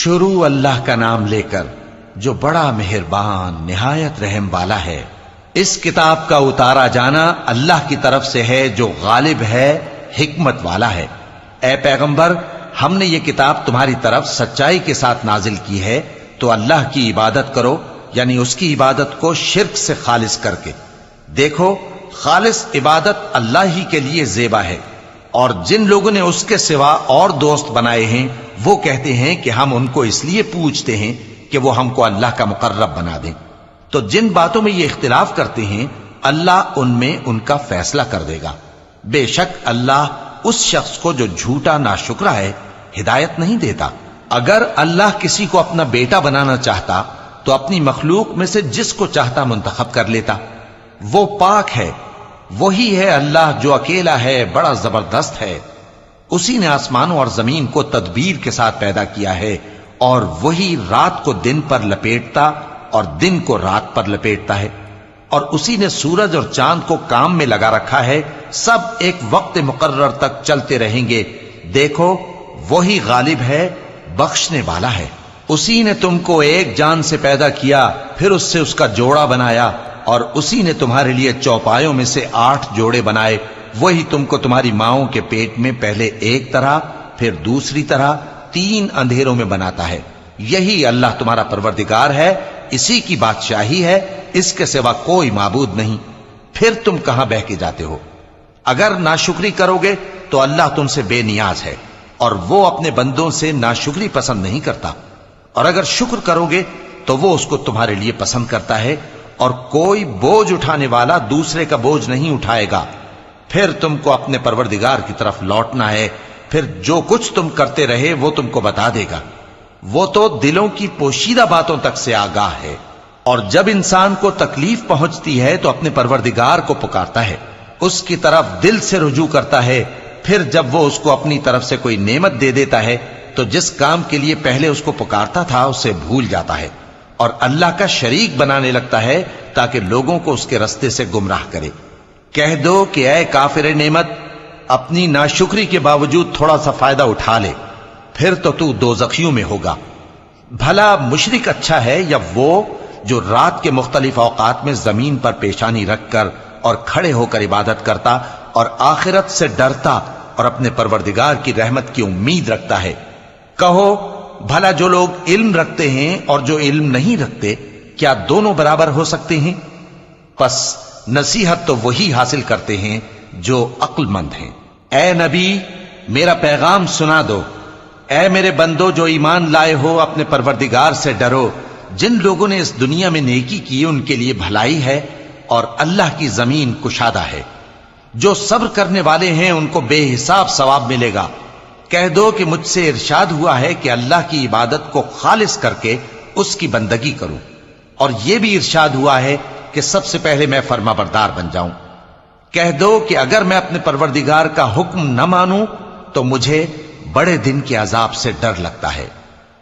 شروع اللہ کا نام لے کر جو بڑا مہربان نہایت رحم والا ہے۔ اس کتاب کا اتارا جانا اللہ کی طرف سے ہے جو غالب ہے، حکمت والا ہے۔ اے پیغمبر، ہم نے یہ کتاب تمہاری طرف سچائی کے ساتھ نازل کی ہے، تو اللہ کی عبادت کرو، یعنی اس کی عبادت کو شرک سے خالص کر کے۔ دیکھو، خالص عبادت اللہ ہی کے لیے زیبا ہے، اور جن لوگوں نے اس کے سوا اور دوست بنائے ہیں وہ کہتے ہیں کہ ہم ان کو اس لیے پوچھتے ہیں کہ وہ ہم کو اللہ کا مقرب بنا دیں۔ تو جن باتوں میں یہ اختلاف کرتے ہیں اللہ ان میں ان کا فیصلہ کر دے گا۔ بے شک اللہ اس شخص کو جو جھوٹا ناشکرا ہے ہدایت نہیں دیتا۔ اگر اللہ کسی کو اپنا بیٹا بنانا چاہتا تو اپنی مخلوق میں سے جس کو چاہتا منتخب کر لیتا۔ وہ پاک ہے، وہی ہے اللہ جو اکیلا ہے، بڑا زبردست ہے۔ اسی نے آسمانوں اور زمین کو تدبیر کے ساتھ پیدا کیا ہے، اور وہی رات کو دن پر لپیٹتا اور دن کو رات پر لپیٹتا ہے، اور اسی نے سورج اور چاند کو کام میں لگا رکھا ہے، سب ایک وقت مقرر تک چلتے رہیں گے۔ دیکھو، وہی غالب ہے، بخشنے والا ہے۔ اسی نے تم کو ایک جان سے پیدا کیا، پھر اس سے اس کا جوڑا بنایا، اور اسی نے تمہارے لیے چوپایوں میں سے 8 جوڑے بنائے۔ وہی تم کو تمہاری ماؤں کے پیٹ میں پہلے ایک طرح، پھر دوسری طرح 3 اندھیروں میں بناتا ہے۔ یہی اللہ تمہارا پروردگار ہے، اسی کی بادشاہی ہے، اس کے سوا کوئی معبود نہیں۔ پھر تم کہاں بہ کے جاتے ہو؟ اگر ناشکری کرو گے تو اللہ تم سے بے نیاز ہے، اور وہ اپنے بندوں سے ناشکری پسند نہیں کرتا، اور اگر شکر کرو گے تو وہ اس کو تمہارے لیے پسند کرتا ہے، اور کوئی بوجھ اٹھانے والا دوسرے کا بوجھ نہیں اٹھائے گا۔ پھر تم کو اپنے پروردگار کی طرف لوٹنا ہے، پھر جو کچھ تم کرتے رہے وہ تم کو بتا دے گا۔ وہ تو دلوں کی پوشیدہ باتوں تک سے آگاہ ہے، اور جب انسان کو تکلیف پہنچتی ہے تو اپنے پروردگار کو پکارتا ہے، اس کی طرف دل سے رجوع کرتا ہے۔ پھر جب وہ اس کو اپنی طرف سے کوئی نعمت دے دیتا ہے تو جس کام کے لیے پہلے اس کو پکارتا تھا اسے بھول جاتا ہے، اور اللہ کا شریک بنانے لگتا ہے تاکہ لوگوں کو اس کے رستے سے گمراہ کرے۔ کہہ دو کہ اے کافر نعمت، اپنی ناشکری کے باوجود تھوڑا سا فائدہ اٹھا لے، پھر تو دوزخیوں میں ہوگا۔ بھلا مشرک اچھا ہے یا وہ جو رات کے مختلف اوقات میں زمین پر پیشانی رکھ کر اور کھڑے ہو کر عبادت کرتا اور آخرت سے ڈرتا اور اپنے پروردگار کی رحمت کی امید رکھتا ہے۔ کہو، بھلا جو لوگ علم رکھتے ہیں اور جو علم نہیں رکھتے، کیا دونوں برابر ہو سکتے ہیں؟ پس نصیحت تو وہی حاصل کرتے ہیں جو عقل مند ہیں۔ اے نبی، میرا پیغام سنا دو۔ اے میرے بندو جو ایمان لائے ہو، اپنے پروردگار سے ڈرو۔ جن لوگوں نے اس دنیا میں نیکی کی ان کے لیے بھلائی ہے، اور اللہ کی زمین کشادہ ہے۔ جو صبر کرنے والے ہیں ان کو بے حساب ثواب ملے گا۔ کہہ دو کہ مجھ سے ارشاد ہوا ہے کہ اللہ کی عبادت کو خالص کر کے اس کی بندگی کروں، اور یہ بھی ارشاد ہوا ہے کہ سب سے پہلے میں فرما بردار بن جاؤں۔ کہہ دو کہ اگر میں اپنے پروردگار کا حکم نہ مانوں تو مجھے بڑے دن کے عذاب سے ڈر لگتا ہے۔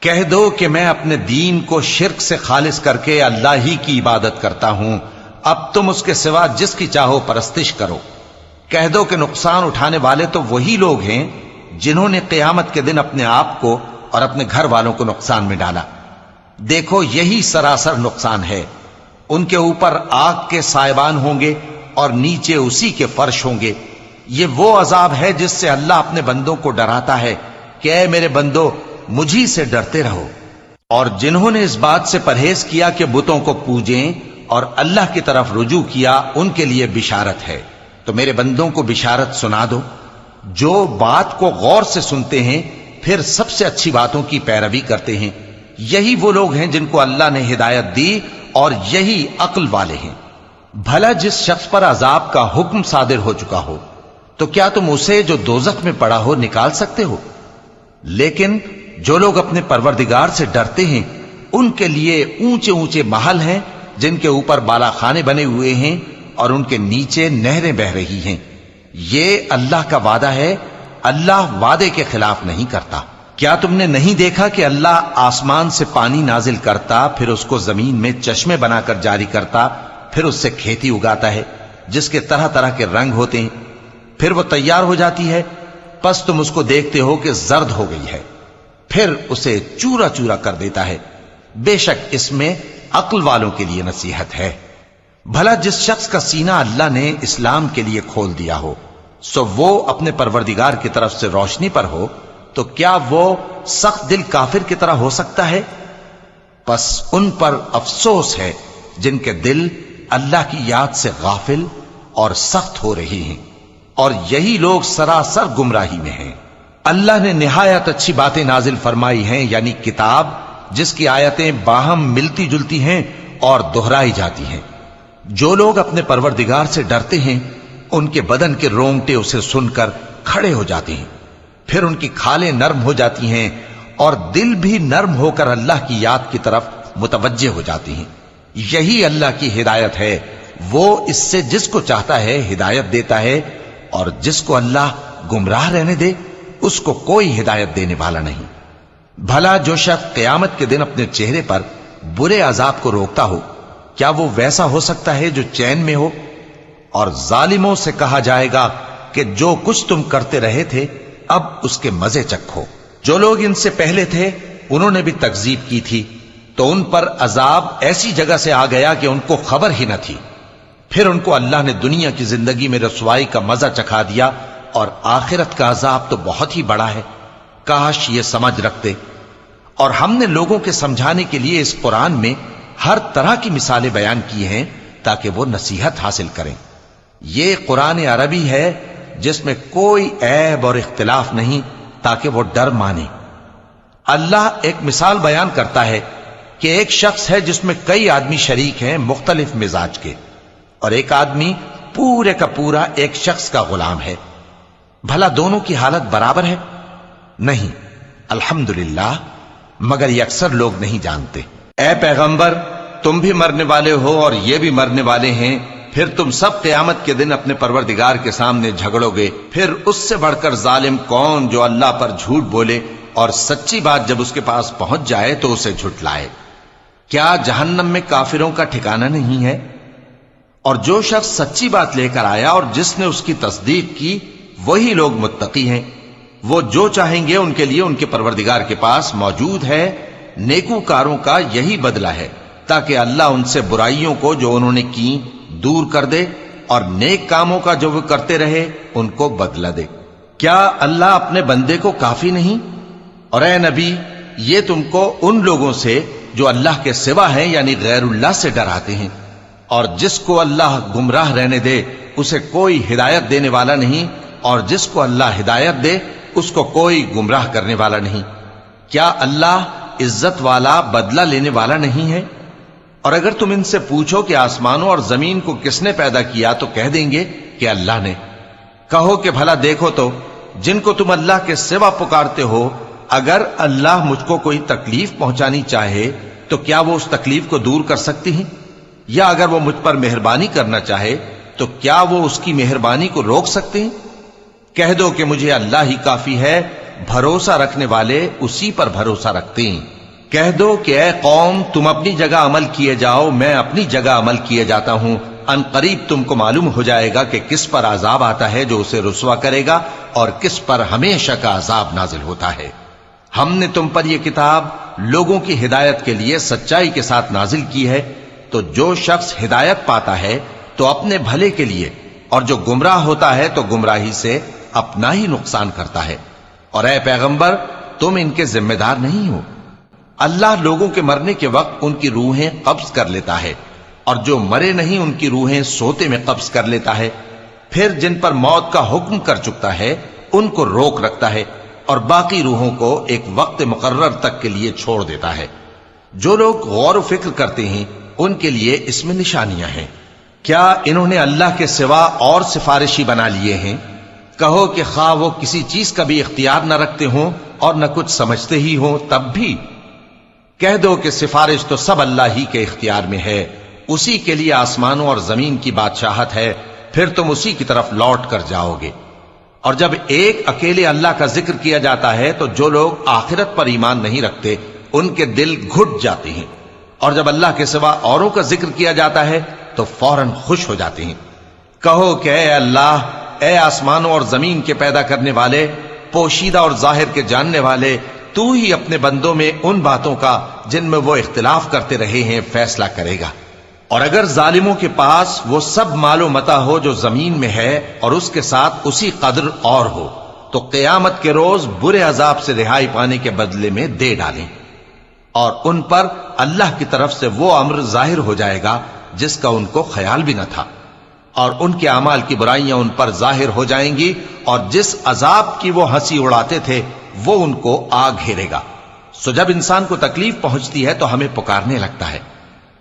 کہہ دو کہ میں اپنے دین کو شرک سے خالص کر کے اللہ ہی کی عبادت کرتا ہوں، اب تم اس کے سوا جس کی چاہو پرستش کرو۔ کہہ دو کہ نقصان اٹھانے والے تو وہی لوگ ہیں جنہوں نے قیامت کے دن اپنے آپ کو اور اپنے گھر والوں کو نقصان میں ڈالا۔ دیکھو، یہی سراسر نقصان ہے۔ ان کے اوپر آگ کے سائبان ہوں گے اور نیچے اسی کے فرش ہوں گے۔ یہ وہ عذاب ہے جس سے اللہ اپنے بندوں کو ڈراتا ہے کہ اے میرے بندو، مجھی سے ڈرتے رہو۔ اور جنہوں نے اس بات سے پرہیز کیا کہ بتوں کو پوجیں اور اللہ کی طرف رجوع کیا، ان کے لیے بشارت ہے۔ تو میرے بندوں کو بشارت سنا دو۔ جو بات کو غور سے سنتے ہیں پھر سب سے اچھی باتوں کی پیروی کرتے ہیں، یہی وہ لوگ ہیں جن کو اللہ نے ہدایت دی، اور یہی عقل والے ہیں۔ بھلا جس شخص پر عذاب کا حکم صادر ہو چکا ہو، تو کیا تم اسے جو دوزخ میں پڑا ہو نکال سکتے ہو؟ لیکن جو لوگ اپنے پروردگار سے ڈرتے ہیں ان کے لیے اونچے اونچے محل ہیں جن کے اوپر بالا خانے بنے ہوئے ہیں اور ان کے نیچے نہریں بہ رہی ہیں۔ یہ اللہ کا وعدہ ہے، اللہ وعدے کے خلاف نہیں کرتا۔ کیا تم نے نہیں دیکھا کہ اللہ آسمان سے پانی نازل کرتا، پھر اس کو زمین میں چشمے بنا کر جاری کرتا، پھر اس سے کھیتی اگاتا ہے جس کے طرح طرح کے رنگ ہوتے ہیں، پھر وہ تیار ہو جاتی ہے، پس تم اس کو دیکھتے ہو کہ زرد ہو گئی ہے، پھر اسے چورا چورا کر دیتا ہے۔ بے شک اس میں عقل والوں کے لیے نصیحت ہے۔ بھلا جس شخص کا سینہ اللہ نے اسلام کے لیے کھول دیا ہو، سو وہ اپنے پروردگار کی طرف سے روشنی پر ہو، تو کیا وہ سخت دل کافر کی طرح ہو سکتا ہے؟ پس ان پر افسوس ہے جن کے دل اللہ کی یاد سے غافل اور سخت ہو رہی ہیں، اور یہی لوگ سراسر گمراہی میں ہیں۔ اللہ نے نہایت اچھی باتیں نازل فرمائی ہیں، یعنی کتاب جس کی آیتیں باہم ملتی جلتی ہیں اور دہرائی جاتی ہیں۔ جو لوگ اپنے پروردگار سے ڈرتے ہیں ان کے بدن کے رونگٹے اسے سن کر کھڑے ہو جاتے ہیں، پھر ان کی کھالیں نرم ہو جاتی ہیں اور دل بھی نرم ہو کر اللہ کی یاد کی طرف متوجہ ہو جاتی ہیں۔ یہی اللہ کی ہدایت ہے، وہ اس سے جس کو چاہتا ہے ہدایت دیتا ہے، اور جس کو اللہ گمراہ رہنے دے اس کو کوئی ہدایت دینے والا نہیں۔ بھلا جو شخص قیامت کے دن اپنے چہرے پر برے عذاب کو روکتا ہو، کیا وہ ویسا ہو سکتا ہے جو چین میں ہو؟ اور ظالموں سے کہا جائے گا کہ جو کچھ تم کرتے رہے تھے اب اس کے مزے چکھو۔ جو لوگ ان سے پہلے تھے انہوں نے بھی تکذیب کی تھی، تو ان پر عذاب ایسی جگہ سے آ گیا کہ ان کو خبر ہی نہ تھی۔ پھر ان کو اللہ نے دنیا کی زندگی میں رسوائی کا مزہ چکھا دیا، اور آخرت کا عذاب تو بہت ہی بڑا ہے۔ کاش یہ سمجھ رکھتے۔ اور ہم نے لوگوں کے سمجھانے کے لیے اس قرآن میں ہر طرح کی مثالیں بیان کی ہیں تاکہ وہ نصیحت حاصل کریں۔ یہ قرآن عربی ہے جس میں کوئی عیب اور اختلاف نہیں، تاکہ وہ ڈر مانے۔ اللہ ایک مثال بیان کرتا ہے کہ ایک شخص ہے جس میں کئی آدمی شریک ہیں مختلف مزاج کے، اور ایک آدمی پورے کا پورا ایک شخص کا غلام ہے۔ بھلا دونوں کی حالت برابر ہے؟ نہیں، الحمدللہ، مگر یہ اکثر لوگ نہیں جانتے۔ اے پیغمبر، تم بھی مرنے والے ہو اور یہ بھی مرنے والے ہیں، پھر تم سب قیامت کے دن اپنے پروردگار کے سامنے جھگڑو گے۔ پھر اس سے بڑھ کر ظالم کون جو اللہ پر جھوٹ بولے اور سچی بات جب اس کے پاس پہنچ جائے تو اسے جھٹلائے؟ کیا جہنم میں کافروں کا ٹھکانہ نہیں ہے؟ اور جو شخص سچی بات لے کر آیا اور جس نے اس کی تصدیق کی، وہی لوگ متقی ہیں۔ وہ جو چاہیں گے ان کے لیے ان کے پروردگار کے پاس موجود ہے۔ نیکوکاروں کا یہی بدلہ ہے، تاکہ اللہ ان سے برائیوں کو جو انہوں نے کی دور کر دے، اور نیک کاموں کا جو وہ کرتے رہے ان کو بدلہ دے۔ کیا اللہ اپنے بندے کو کافی نہیں؟ اور اے نبی، یہ تم کو ان لوگوں سے جو اللہ کے سوا ہیں یعنی غیر اللہ سے ڈراتے ہیں، اور جس کو اللہ گمراہ رہنے دے اسے کوئی ہدایت دینے والا نہیں، اور جس کو اللہ ہدایت دے اس کو کوئی گمراہ کرنے والا نہیں۔ کیا اللہ عزت والا بدلہ لینے والا نہیں ہے؟ اور اگر تم ان سے پوچھو کہ آسمانوں اور زمین کو کس نے پیدا کیا تو کہہ دیں گے کہ اللہ نے۔ کہو کہ بھلا دیکھو تو جن کو تم اللہ کے سوا پکارتے ہو، اگر اللہ مجھ کو کوئی تکلیف پہنچانی چاہے تو کیا وہ اس تکلیف کو دور کر سکتی ہیں؟ یا اگر وہ مجھ پر مہربانی کرنا چاہے تو کیا وہ اس کی مہربانی کو روک سکتے ہیں؟ کہہ دو کہ مجھے اللہ ہی کافی ہے، بھروسہ رکھنے والے اسی پر بھروسہ رکھتے ہیں۔ کہہ دو کہ اے قوم، تم اپنی جگہ عمل کیے جاؤ، میں اپنی جگہ عمل کیے جاتا ہوں۔ ان قریب تم کو معلوم ہو جائے گا کہ کس پر عذاب آتا ہے جو اسے رسوا کرے گا، اور کس پر ہمیشہ کا عذاب نازل ہوتا ہے۔ ہم نے تم پر یہ کتاب لوگوں کی ہدایت کے لیے سچائی کے ساتھ نازل کی ہے، تو جو شخص ہدایت پاتا ہے تو اپنے بھلے کے لیے، اور جو گمراہ ہوتا ہے تو گمراہی سے اپنا ہی نقصان کرتا ہے۔ اور اے پیغمبر، تم ان کے ذمہ دار نہیں ہو۔ اللہ لوگوں کے مرنے کے وقت ان کی روحیں قبض کر لیتا ہے، اور جو مرے نہیں ان کی روحیں سوتے میں قبض کر لیتا ہے۔ پھر جن پر موت کا حکم کر چکتا ہے ان کو روک رکھتا ہے، اور باقی روحوں کو ایک وقت مقرر تک کے لیے چھوڑ دیتا ہے۔ جو لوگ غور و فکر کرتے ہیں ان کے لیے اس میں نشانیاں ہیں۔ کیا انہوں نے اللہ کے سوا اور سفارشی بنا لیے ہیں؟ کہو کہ خواہ وہ کسی چیز کا بھی اختیار نہ رکھتے ہوں اور نہ کچھ سمجھتے ہی ہوں تب بھی کہہ دو کہ سفارش تو سب اللہ ہی کے اختیار میں ہے، اسی کے لیے آسمانوں اور زمین کی بادشاہت ہے، پھر تم اسی کی طرف لوٹ کر جاؤ گے۔ اور جب ایک اکیلے اللہ کا ذکر کیا جاتا ہے تو جو لوگ آخرت پر ایمان نہیں رکھتے ان کے دل گھٹ جاتے ہیں، اور جب اللہ کے سوا اوروں کا ذکر کیا جاتا ہے تو فوراً خوش ہو جاتے ہیں۔ کہو کہ اے اللہ، اے آسمانوں اور زمین کے پیدا کرنے والے، پوشیدہ اور ظاہر کے جاننے والے، تو ہی اپنے بندوں میں ان باتوں کا جن میں وہ اختلاف کرتے رہے ہیں فیصلہ کرے گا۔ اور اگر ظالموں کے پاس وہ سب مال و متاع ہو جو زمین میں ہے اور اس کے ساتھ اسی قدر اور ہو تو قیامت کے روز برے عذاب سے رہائی پانے کے بدلے میں دے ڈالیں، اور ان پر اللہ کی طرف سے وہ امر ظاہر ہو جائے گا جس کا ان کو خیال بھی نہ تھا، اور ان کے اعمال کی برائیاں ان پر ظاہر ہو جائیں گی، اور جس عذاب کی وہ ہنسی اڑاتے تھے وہ ان کو آ گھیرے گا۔ سو جب انسان کو تکلیف پہنچتی ہے تو ہمیں پکارنے لگتا ہے،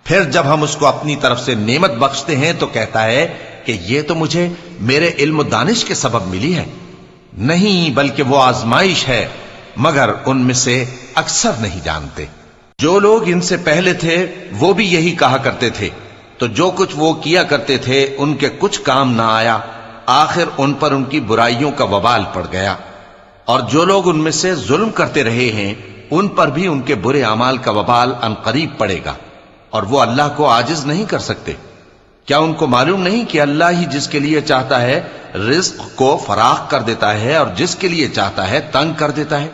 پھر جب ہم اس کو اپنی طرف سے نعمت بخشتے ہیں تو کہتا ہے کہ یہ تو مجھے میرے علم و دانش کے سبب ملی ہے۔ نہیں، بلکہ وہ آزمائش ہے، مگر ان میں سے اکثر نہیں جانتے۔ جو لوگ ان سے پہلے تھے وہ بھی یہی کہا کرتے تھے، تو جو کچھ وہ کیا کرتے تھے ان کے کچھ کام نہ آیا، آخر ان پر ان کی برائیوں کا وبال پڑ گیا۔ اور جو لوگ ان میں سے ظلم کرتے رہے ہیں ان پر بھی ان کے برے اعمال کا وبال عنقریب پڑے گا، اور وہ اللہ کو عاجز نہیں کر سکتے۔ کیا ان کو معلوم نہیں کہ اللہ ہی جس کے لیے چاہتا ہے رزق کو فراخ کر دیتا ہے اور جس کے لیے چاہتا ہے تنگ کر دیتا ہے؟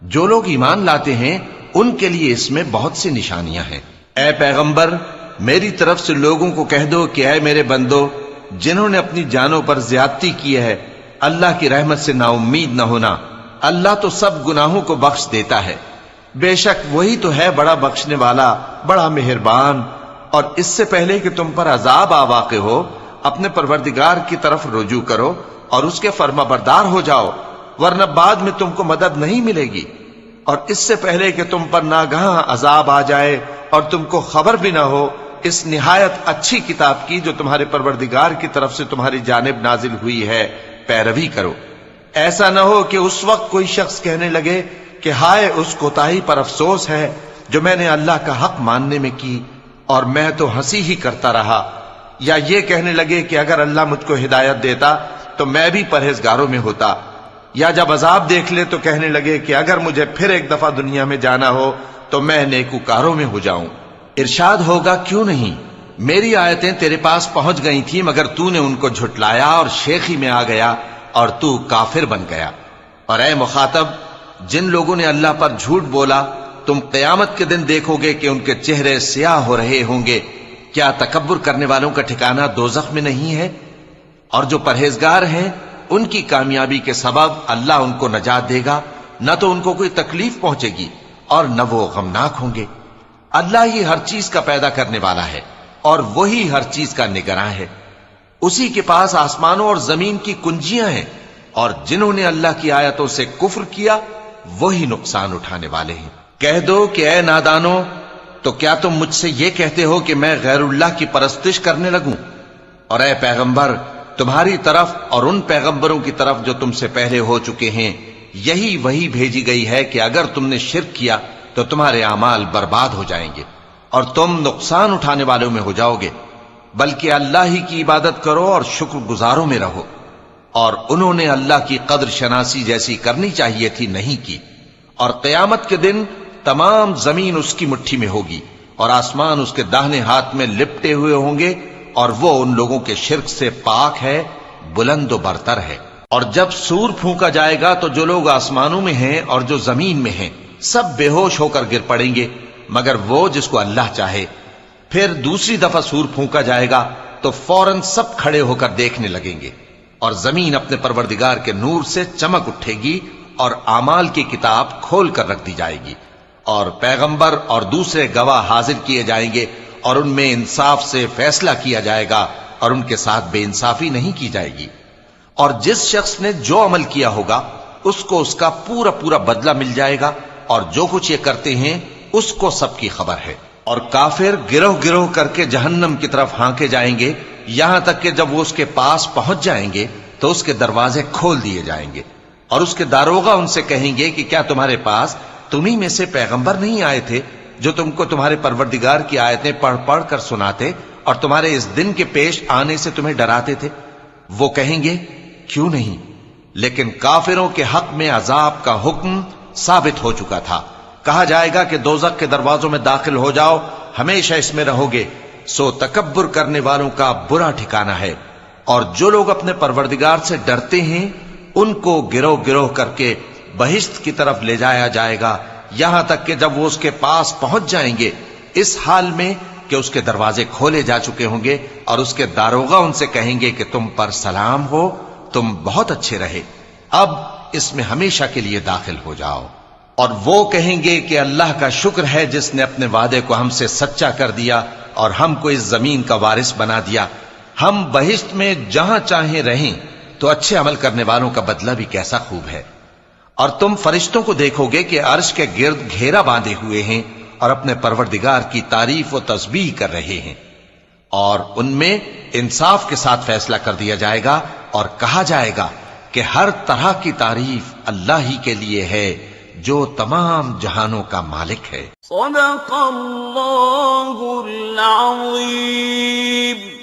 جو لوگ ایمان لاتے ہیں ان کے لیے اس میں بہت سی نشانیاں ہیں۔ اے پیغمبر، میری طرف سے لوگوں کو کہہ دو کہ اے میرے بندو، جنہوں نے اپنی جانوں پر زیادتی کی ہے، اللہ کی رحمت سے نا امید نہ ہونا۔ اللہ تو سب گناہوں کو بخش دیتا ہے، بے شک وہی تو ہے بڑا بخشنے والا، بڑا مہربان۔ اور اس سے پہلے کہ تم پر عذاب آ واقع ہو، اپنے پروردگار کی طرف رجوع کرو اور اس کے فرما بردار ہو جاؤ، ورنہ بعد میں تم کو مدد نہیں ملے گی۔ اور اس سے پہلے کہ تم پر ناگہاں عذاب آ جائے اور تم کو خبر بھی نہ ہو، اس نہایت اچھی کتاب کی جو تمہارے پروردگار کی طرف سے تمہاری جانب نازل ہوئی ہے پیروی کرو۔ ایسا نہ ہو کہ اس وقت کوئی شخص کہنے لگے کہ ہائے اس کوتاہی پر افسوس ہے جو میں نے اللہ کا حق ماننے میں کی، اور میں تو ہنسی ہی کرتا رہا، یا یہ کہنے لگے کہ اگر اللہ مجھ کو ہدایت دیتا تو میں بھی پرہیزگاروں میں ہوتا، یا جب عذاب دیکھ لے تو کہنے لگے کہ اگر مجھے پھر ایک دفعہ دنیا میں جانا ہو تو میں نیکوکاروں میں ہو جاؤں۔ ارشاد ہوگا کیوں نہیں، میری آیتیں تیرے پاس پہنچ گئی تھی مگر تو نے ان کو جھٹلایا اور شیخی میں آ گیا اور تو کافر بن گیا۔ اور اے مخاطب، جن لوگوں نے اللہ پر جھوٹ بولا تم قیامت کے دن دیکھو گے کہ ان کے چہرے سیاہ ہو رہے ہوں گے۔ کیا تکبر کرنے والوں کا ٹھکانہ دوزخ میں نہیں ہے؟ اور جو پرہیزگار ہیں ان کی کامیابی کے سبب اللہ ان کو نجات دے گا، نہ تو ان کو کوئی تکلیف پہنچے گی اور نہ وہ غمناک ہوں گے۔ اللہ ہی ہر چیز کا پیدا کرنے والا ہے اور وہی ہر چیز کا نگراں ہے۔ اسی کے پاس آسمانوں اور زمین کی کنجیاں ہیں، اور جنہوں نے اللہ کی آیتوں سے کفر کیا وہی نقصان اٹھانے والے ہیں۔ کہہ دو کہ اے نادانو، تو کیا تم مجھ سے یہ کہتے ہو کہ میں غیر اللہ کی پرستش کرنے لگوں؟ اور اے پیغمبر، تمہاری طرف اور ان پیغمبروں کی طرف جو تم سے پہلے ہو چکے ہیں یہی وہی بھیجی گئی ہے کہ اگر تم نے شرک کیا تو تمہارے اعمال برباد ہو جائیں گے اور تم نقصان اٹھانے والوں میں ہو جاؤ گے، بلکہ اللہ ہی کی عبادت کرو اور شکر گزاروں میں رہو۔ اور انہوں نے اللہ کی قدر شناسی جیسی کرنی چاہیے تھی نہیں کی۔ اور قیامت کے دن تمام زمین اس کی مٹھی میں ہوگی اور آسمان اس کے داہنے ہاتھ میں لپٹے ہوئے ہوں گے، اور وہ ان لوگوں کے شرک سے پاک ہے، بلند و برتر ہے۔ اور جب سور پھونکا جائے گا تو جو لوگ آسمانوں میں ہیں اور جو زمین میں ہیں سب بے ہوش ہو کر گر پڑیں گے مگر وہ جس کو اللہ چاہے۔ پھر دوسری دفعہ سور پھونکا جائے گا تو فوراً سب کھڑے ہو کر دیکھنے لگیں گے، اور زمین اپنے پروردگار کے نور سے چمک اٹھے گی اور اعمال کی کتاب کھول کر رکھ دی جائے گی، اور پیغمبر اور دوسرے گواہ حاضر کیے جائیں گے، اور ان میں انصاف سے فیصلہ کیا جائے گا اور ان کے ساتھ بے انصافی نہیں کی جائے گی۔ اور جس شخص نے جو عمل کیا ہوگا اس کو اس کا پورا پورا بدلہ مل جائے گا، اور جو کچھ یہ کرتے ہیں اس کو سب کی خبر ہے۔ اور کافر گروہ گروہ کر کے جہنم کی طرف ہانکے جائیں گے، یہاں تک کہ جب وہ اس کے پاس پہنچ جائیں گے تو اس کے دروازے کھول دیے جائیں گے، اور اس کے داروغہ ان سے کہیں گے کہ کیا تمہارے پاس تمہیں میں سے پیغمبر نہیں آئے تھے جو تم کو تمہارے پروردگار کی آیتیں پڑھ پڑھ کر سناتے اور تمہارے اس دن کے پیش آنے سے تمہیں ڈراتے تھے؟ وہ کہیں گے کیوں نہیں، لیکن کافروں کے حق میں عذاب کا حکم ثابت ہو چکا تھا۔ کہا جائے گا کہ دوزخ کے دروازوں میں داخل ہو جاؤ، ہمیشہ اس میں رہو گے، سو تکبر کرنے والوں کا برا ٹھکانہ ہے۔ اور جو لوگ اپنے پروردگار سے ڈرتے ہیں ان کو گروہ گروہ کر کے بہشت کی طرف لے جایا جائے گا، یہاں تک کہ جب وہ اس کے پاس پہنچ جائیں گے اس حال میں کہ اس کے دروازے کھولے جا چکے ہوں گے، اور اس کے داروغہ ان سے کہیں گے کہ تم پر سلام ہو، تم بہت اچھے رہے، اب اس میں ہمیشہ کے لیے داخل ہو جاؤ۔ اور وہ کہیں گے کہ اللہ کا شکر ہے جس نے اپنے وعدے کو ہم سے سچا کر دیا اور ہم کو اس زمین کا وارث بنا دیا، ہم بہشت میں جہاں چاہیں رہیں، تو اچھے عمل کرنے والوں کا بدلہ بھی کیسا خوب ہے۔ اور تم فرشتوں کو دیکھو گے کہ عرش کے گرد گھیرا باندھے ہوئے ہیں اور اپنے پروردگار کی تعریف و تسبیح کر رہے ہیں، اور ان میں انصاف کے ساتھ فیصلہ کر دیا جائے گا اور کہا جائے گا کہ ہر طرح کی تعریف اللہ ہی کے لیے ہے جو تمام جہانوں کا مالک ہے۔ صدق اللہ العظیم۔